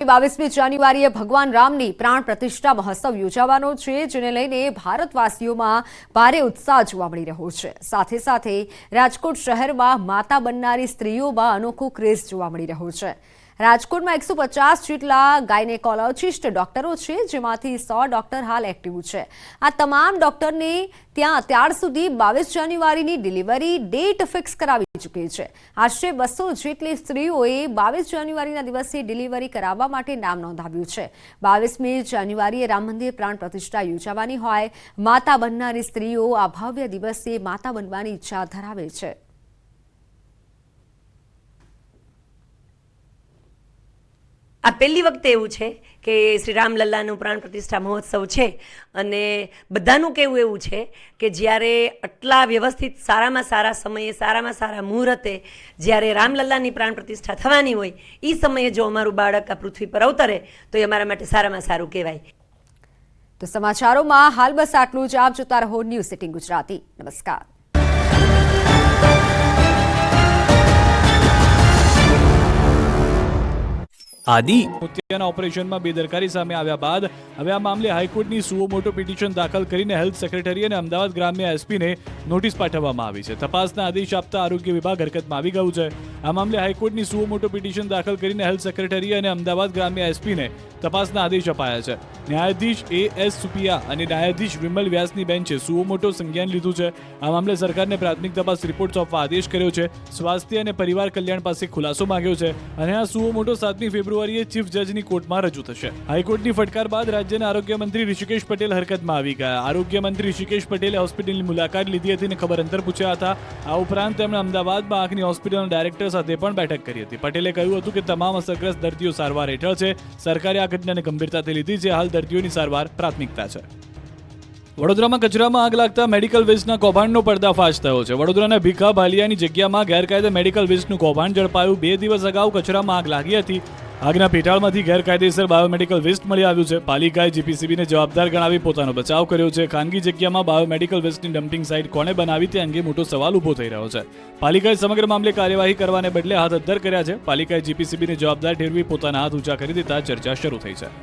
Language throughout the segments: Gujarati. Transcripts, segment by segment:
22મી જાન્યુઆરીએ ભગવાન રામની પ્રાણ પ્રતિષ્ઠા મહોત્સવ યોજાવાનો છે, જેને લઈને ભારતવાસીઓમાં ભારે ઉત્સાહ જોવા મળી રહ્યો છે। સાથે સાથે રાજકોટ શહેરમાં માતા બનનારી સ્ત્રીઓમાં અનોખો ક્રેઝ જોવા મળી રહ્યો છે। રાજકોટમાં 150 જેટલા ગાયનેકોલોજીસ્ટ ડોક્ટરો છે, જેમાંથી 100 ડોક્ટર હાલ એક્ટિવ છે। આ તમામ ડોક્ટરને ત્યાં અત્યાર સુધી 22 જાન્યુઆરીની ડિલિવરી ડેટ ફિક્સ કરાવી ચૂકી છે। આશરે 200 જેટલી સ્ત્રીઓએ 22 જાન્યુઆરીના દિવસે ડિલિવરી કરાવવા માટે નામ નોંધાવ્યું છે। 22મી જાન્યુઆરીએ રામ મંદિર પ્રાણ પ્રતિષ્ઠા યોજાવાની હોય, માતા બનનારી સ્ત્રીઓ આ ભવ્ય દિવસે માતા બનવાની ઈચ્છા ધરાવે છે। આ પહેલી વખતે એવું છે કે શ્રી રામલલ્લાનું પ્રાણ પ્રતિષ્ઠા મહોત્સવ છે અને બધાનું કહેવું એવું છે કે જ્યારે આટલા વ્યવસ્થિત સારામાં સારા સમયે સારામાં સારા મુહૂર્તે જ્યારે રામલલ્લાની પ્રાણ પ્રતિષ્ઠા થવાની હોય એ સમયે જો અમારું બાળક આ પૃથ્વી પર અવતરે તો એ અમારા માટે સારામાં સારું કહેવાય। તો સમાચારોમાં હાલ બસ આટલું જ। આપ જોતા રહો ન્યૂઝ 18 ગુજરાતી। નમસ્કાર। આદિ મોતિયાના ઓપરેશનમાં બેદરકારી સામે આવ્યા બાદ હવે આ મામલે હાઈકોર્ટની સુઓ મોટો પિટિશન દાખલ કરીને હેલ્થ સેક્રેટરી અને અમદાવાદ ગ્રામ્ય એસપીને નોટિસ પાઠવવામાં આવી છે। તપાસના આદેશ આપતા આરોગ્ય વિભાગ હરકતમાં આવી ગયું છે। આ મામલે હાઈકોર્ટની સુઓ મોટો પિટિશન દાખલ કરીને હેલ્થ સેક્રેટરી અને અમદાવાદ ગ્રામ્ય એસપીને તપાસના આદેશ અપાયા છે। ન્યાયાધીશ A.S. સુપિયા અને ન્યાયાધીશ વિમલ વ્યાસની બેન્ચે સુઓ મોટો સંજ્ઞાન લીધું છે। આ મામલે સરકારને પ્રાથમિક તપાસ રિપોર્ટ સોંપવા આદેશ કર્યો છે। સ્વાસ્થ્ય અને પરિવાર કલ્યાણ પાસે ખુલાસો માંગ્યો છે અને આ સુઓ મોટો 7મી ફેબ્રુઆરીએ ચીફ જજની કોર્ટમાં રજૂ થશે। હાઈકોર્ટની ફટકાર બાદ રાજ્યના આરોગ્ય મંત્રી ઋષિકેશ પટેલ હરકતમાં આવી ગયા। આરોગ્ય મંત્રી ઋષિકેશ પટેલે હોસ્પિટલની મુલાકાત લીધી હતી અને ખબર અંતર પૂછ્યા હતા। આ ઉપરાંત તેમણે અમદાવાદમાં આંખની હોસ્પિટલના ડાયરેક્ટર સાથે પણ બેઠક કરી હતી। પટેલે કહ્યું હતું કે તમામ અસરગ્રસ્ત દર્દીઓ સારવાર હેઠળ છે। સરકારે આ ઘટનાને ગંભીરતાથી લીધી છે। હાલ દર્દીઓની સારવાર પ્રાથમિકતા છે। વડોદરામાં કચરામાં આગ લાગતા મેડિકલ વેસ્ટના કૌભાંડનો પર્દાફાશ થયો છે। વડોદરાના ભીખા ભાલિયાની જગ્યામાં ગેરકાયદે મેડિકલ વેસ્ટનું કૌભાંડ ઝડપાયું। 2 દિવસ અગાઉ કચરામાં આગ લાગી હતી। આગના પેટાળમાંથી ગેરકાયદેસર બાયોમેડિકલ વેસ્ટ મળી આવ્યું છે। પાલિકાએ જીપીસીબીને જવાબદાર ગણાવી પોતાનો બચાવ કર્યો છે। ખાનગી જગ્યામાં બાયોમેડિકલ વેસ્ટની ડમ્પિંગ સાઇટ કોણે બનાવી તે અંગે મોટો સવાલ ઊભો થઈ રહ્યો છે। પાલિકાએ સમગ્ર મામલે કાર્યવાહી કરવાને બદલે હાથ અદ્ધર કર્યા છે। પાલિકાએ જીપીસીબીને જવાબદાર ઠેરવી પોતાના હાથ ઊંચા કરી દેતા ચર્ચા શરૂ થઈ છે।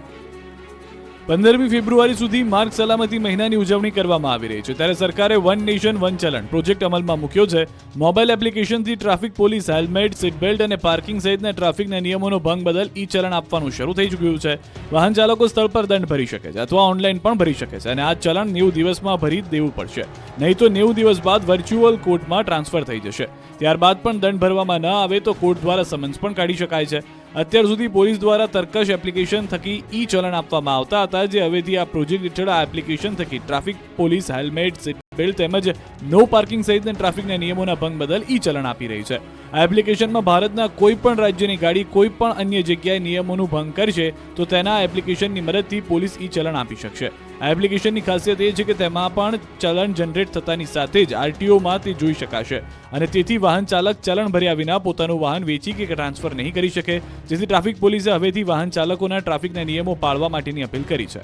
15મી ફેબ્રુઆરી સુધી માર્ગ સલામતી મહિનાની ઉજવણી કરવામાં આવી રહી છે, ત્યારે સરકારે વન નેશન વન ચલણ પ્રોજેક્ટ અમલમાં મૂક્યો છે। મોબાઈલ એપ્લિકેશનથી traffic police helmet, seat belt અને પાર્કિંગ સહિતના ટ્રાફિકના નિયમોનો ભંગ બદલ ઈ ચલણ આપવાનું શરૂ થઈ ચૂક્યું છે। વાહન ચાલકો સ્થળ પર દંડ ભરી શકે છે અથવા ઓનલાઈન પણ ભરી શકે છે અને આ ચલણ 90 દિવસમાં ભરી દેવું પડશે, નહીં તો 90 દિવસ બાદ વર્ચ્યુઅલ કોર્ટમાં ટ્રાન્સફર થઈ જશે। ત્યારબાદ પણ દંડ ભરવામાં ન આવે તો કોર્ટ દ્વારા સમન્સ પણ કાઢી શકાય છે। અત્યાર સુધી પોલીસ દ્વારા તર્કશ એપ્લિકેશન થકી ઈ ચલણ આપવામાં આવતા હતા, જે હવેથી આ પ્રોજેક્ટ હેઠળ આ એપ્લિકેશન થકી traffic police helmet, seat belt તેમજ નો પાર્કિંગ સહિતના ટ્રાફિકના નિયમોના ભંગ બદલ ઈ ચલણ આપી રહી છે। આ એપ્લિકેશનમાં ભારતના કોઈ પણ રાજ્યની ગાડી કોઈ પણ અન્ય જગ્યાએ નિયમોનું ભંગ કરશે તો તેના એપ્લિકેશનની મદદથી પોલીસ ઈ ચલણ આપી શકશે। આ એપ્લિકેશનની ખાસિયત એ છે કે તેમાં પણ ચલણ જનરેટ થતાની સાથે જ આરટીઓમાં તે જોઈ શકાશે અને તેથી વાહન ચાલક ચલણ ભર્યા વિના પોતાનું વાહન વેચી કે ટ્રાન્સફર નહીં કરી શકે, જેથી ટ્રાફિક પોલીસે હવેથી વાહન ચાલકોના ટ્રાફિકના નિયમો પાળવા માટેની અપીલ કરી છે।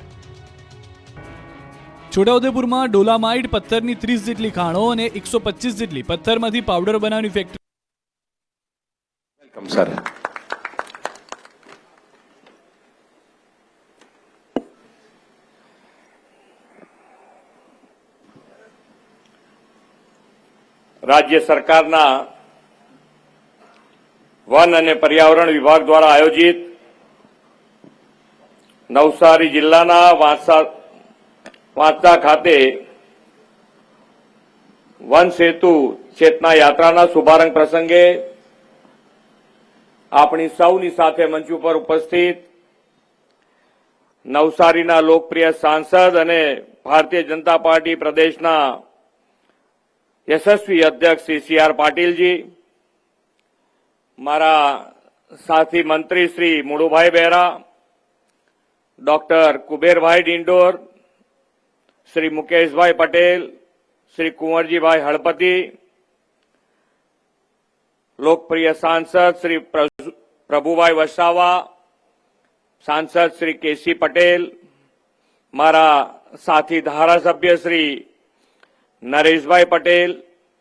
છોટાઉદેપુરમાં ડોલામાઇટ પથ્થરની 30 જેટલી ખાણો અને 125 જેટલી પથ્થરમાંથી પાવડર બનાવવાની ફેક્ટરી રાજ્ય સરકારના વન અને પર્યાવરણ વિભાગ દ્વારા આયોજિત નવસારી જિલ્લાના વાંસદા ખાતે વન સેતુ ચેતના યાત્રાના શુભારંભ પ્રસંગે આપણી સૌની સાથે મંચ ઉપર ઉપસ્થિત નવસારીના લોકપ્રિય સાંસદ અને ભારતીય જનતા પાર્ટી પ્રદેશના યશસ્વી અધ્યક્ષ શ્રી C.R. પાટીલજી, મારા સાથી મંત્રી શ્રી મુળુભાઈ બેરા, ડોક્ટર કુબેરભાઈ ડિંડોર, શ્રી મુકેશભાઈ પટેલ, શ્રી કુંવરજીભાઈ હળપતિ, લોકપ્રિય સાંસદ શ્રી પ્રભુભાઈ વસાવા, સાંસદ શ્રી કેસી પટેલ, મારા સાથી ધારાસભ્ય શ્રી નરેશભાઈ પટેલ,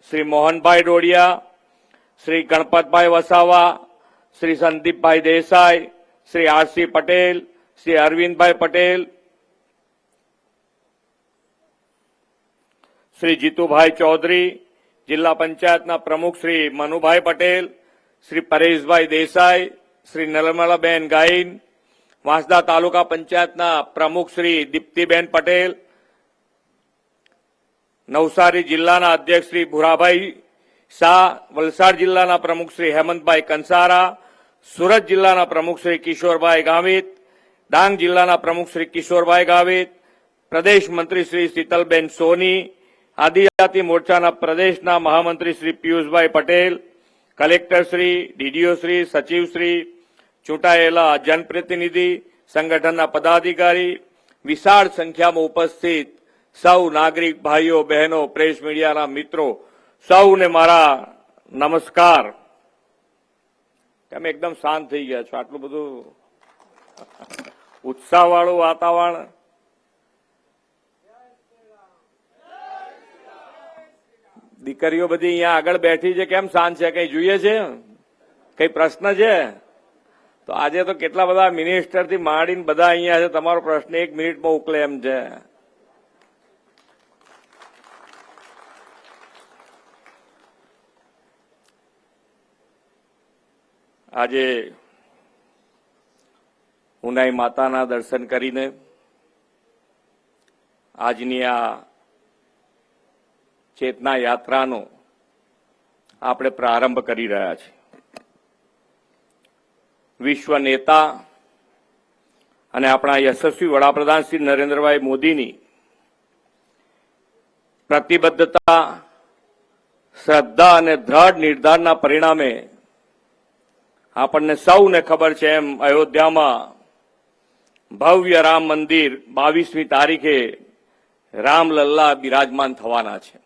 શ્રી મોહનભાઈ ડોડિયા, શ્રી ગણપતભાઈ વસાવા, શ્રી સંદીપભાઈ દેસાઈ, શ્રી આરસી પટેલ, શ્રી અરવિંદભાઈ પટેલ, શ્રી જીતુભાઈ ચૌધરી, જિલ્લા પંચાયતના પ્રમુખ શ્રી મનુભાઈ પટેલ, શ્રી પરેશભાઈ દેસાઈ, શ્રી નર્મલાબેન ગાઈન, વાંસદા તાલુકા પંચાયતના પ્રમુખ શ્રી દીપ્તિબેન પટેલ, નવસારી જિલ્લાના અધ્યક્ષ શ્રી ભુરાભાઈ શાહ, વલસાડ જિલ્લાના પ્રમુખ શ્રી હેમંતભાઈ કંસારા, સુરત જિલ્લાના પ્રમુખ શ્રી કિશોરભાઈ ગામિત, ડાંગ જિલ્લાના પ્રમુખ શ્રી કિશોરભાઈ ગામિત, પ્રદેશ મંત્રી શ્રી શીતલબેન સોની, આદિજાતિ મોરચાના પ્રદેશના મહામંત્રી શ્રી પિયુષભાઈ પટેલ, કલેક્ટર શ્રી, ડીડીઓ શ્રી, સચિવ શ્રી, ચૂંટાયેલા જનપ્રતિનિધિ, સંગઠનના પદાધિકારી, વિશાળ સંખ્યામાં ઉપસ્થિત સૌ નાગરિક ભાઈઓ બહેનો, પ્રેસ મીડિયાના મિત્રો, સૌને મારા નમસ્કાર. તમે એકદમ શાંત થઈ ગયા છો, આટલું બધું ઉત્સાહવાળું વાતાવરણ. દીકરીઓ બધી અહીંયા આગળ બેઠી છે, કેમ શાંત છે? કઈ જોઈએ છે? કઈ પ્રશ્ન છે? તો આજે તો કેટલા બધા મિનિસ્ટર થી માંડીને બધા અહીંયા છે, તમારો પ્રશ્ન 1 મિનિટમાં ઉકલે એમ છે. આજે ઉનાઈ માતાના દર્શન કરીને આજની આ ચેતના યાત્રાનો આપણે પ્રારંભ કરી રહ્યા છીએ. વિશ્વ નેતા અને આપણા યશસ્વી વડાપ્રધાન શ્રી નરેન્દ્રભાઈ મોદીની પ્રતિબદ્ધતા, શ્રદ્ધા અને દ્રઢ નિર્ધારના પરિણામે આપણને સૌને ખબર છે એમ અયોધ્યામાં ભવ્ય રામ મંદિર 22મી તારીખે રામલલ્લા બિરાજમાન થવાના છે.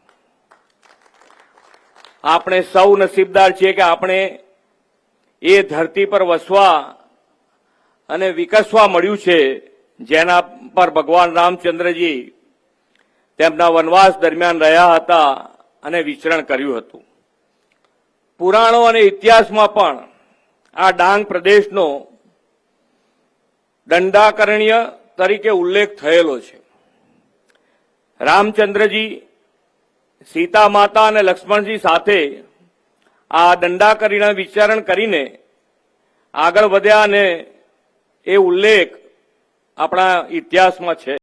આપણે સૌ નસીબદાર છીએ કે આપણે એ ધરતી પર વસવા અને વિકસવા મળ્યું છે, જેના પર ભગવાન રામચંદ્રજી તેમના વનવાસ દરમિયાન રહ્યા હતા અને વિચરણ કર્યું હતું. પુરાણો અને ઇતિહાસમાં પણ આ ડાંગ પ્રદેશનો દંડાકરણ્ય તરીકે ઉલ્લેખ થયેલો છે. રામચંદ્રજી સીતા માતા અને લક્ષ્મણજી સાથે આ દંડાકરણ્ય વિચરણ કરીને આગળ વધ્યા અને એ ઉલ્લેખ આપણા ઇતિહાસમાં છે.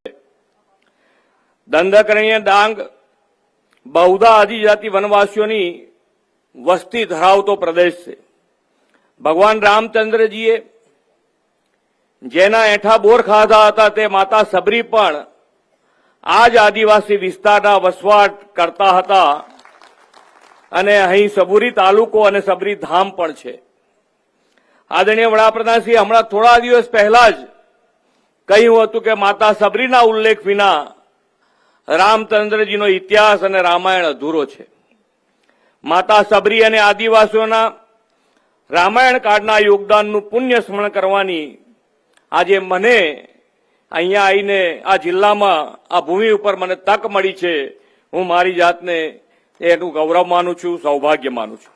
દંડાકરણ્ય ડાંગ બહુધા આદિજાતિ વનવાસીઓની વસ્તી ધરાવતો પ્રદેશ છે. ભગવાન રામચંદ્રજીએ જેના એઠા બોર ખાધા હતા તે માતા સબરી પણ આ જ આદિવાસી વિસ્તારના વસવાટ કરતા હતા અને અહીં સબુરી તાલુકો અને સબરી ધામ પણ છે. આદરણીય વડાપ્રધાનશ્રી હમણાં થોડા દિવસ પહેલા જ કહ્યું હતું કે માતા સબરીના ઉલ્લેખ વિના રામચંદ્રજીનો ઇતિહાસ અને રામાયણ અધૂરો છે. માતા સબરી અને આદિવાસીઓના રામાયણ કાળના યોગદાનનું પુણ્ય સ્મરણ કરવાની આજે મને અહીંયા આવીને આ જિલ્લામાં આ ભૂમિ ઉપર મને તક મળી છે. હું મારી જાતને એનું ગૌરવ માનું છું, સૌભાગ્ય માનું છું.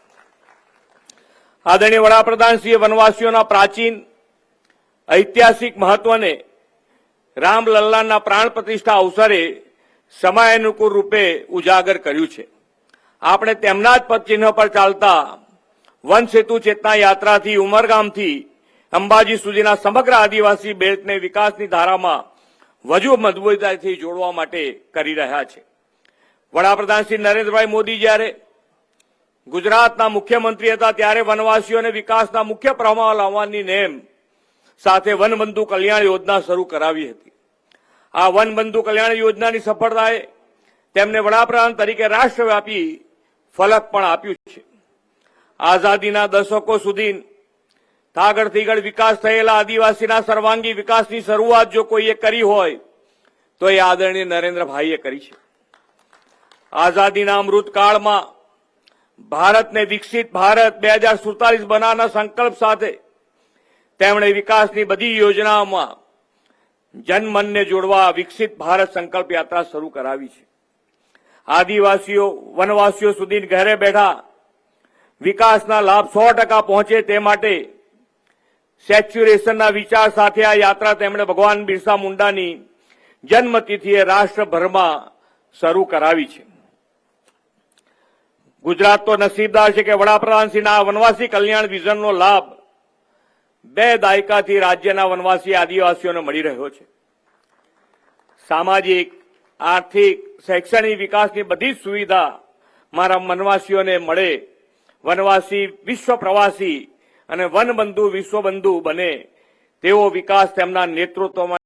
આદરણીય વડાપ્રધાનશ્રીએ વનવાસીઓના પ્રાચીન ઐતિહાસિક મહત્વને રામલલ્લાના પ્રાણ પ્રતિષ્ઠા અવસરે સમયાનુકૂળ રૂપે ઉજાગર કર્યું છે. આપણે તેમના જ પદચિહ્ન પર ચાલતા વન સેતુ ચેતના યાત્રાથી ઉમરગામથી અંબાજી સુધીના સમગ્ર આદિવાસી બેલ્ટને વિકાસની ધારામાં વધુ મજબૂતાઈથી જોડવા માટે કરી રહ્યા છે. વડાપ્રધાન શ્રી નરેન્દ્રભાઈ મોદી જ્યારે ગુજરાતના મુખ્યમંત્રી હતા ત્યારે વનવાસીઓને વિકાસના મુખ્ય પ્રવાહમાં લાવવાની નેમ સાથે વનબંધુ કલ્યાણ યોજના શરૂ કરાવી હતી. આ વનબંધુ કલ્યાણ યોજનાની સફળતાએ તેમને વડાપ્રધાન તરીકે રાષ્ટ્રવ્યાપી ફલક પણ આપ્યું છે. આઝાદીના દશકો સુધી થાગડ થીગડ વિકાસ થયેલા આદિવાસીના સર્વાંગી વિકાસની શરૂઆત જો કોઈએ કરી હોય તો એ આદરણીય નરેન્દ્રભાઈએ કરી છે. આઝાદીના અમૃતકાળમાં ભારતને વિકસિત ભારત 2047 બનાવવાના સંકલ્પ સાથે તેમણે વિકાસની બધી યોજનાઓમાં જનમનને જોડવા વિકસિત ભારત સંકલ્પ યાત્રા શરૂ કરાવી છે. આદિવાસીઓ વનવાસીઓ સુધી ઘરે બેઠા વિકાસના લાભ 100% પહોંચે તે માટે સેચ્યુરેશનના વિચાર સાથે આ યાત્રા તેમણે ભગવાન બિરસા મુંડાની જન્મતિથિએ રાષ્ટ્રભરમાં શરૂ કરાવી છે. ગુજરાત તો નસીબદાર છે કે વડાપ્રધાનશ્રીના વનવાસી કલ્યાણ વિઝનનો લાભ 2 દાયકાથી રાજ્યના વનવાસી આદિવાસીઓને મળી રહ્યો છે. સામાજિક, આર્થિક, શૈક્ષણિક વિકાસની બધી જ સુવિધા મારા વનવાસીઓને મળે, વનવાસી વિશ્વ પ્રવાસી અને વનબંધુ વિશ્વબંધુ બને તેવો વિકાસ તેમના નેતૃત્વમાં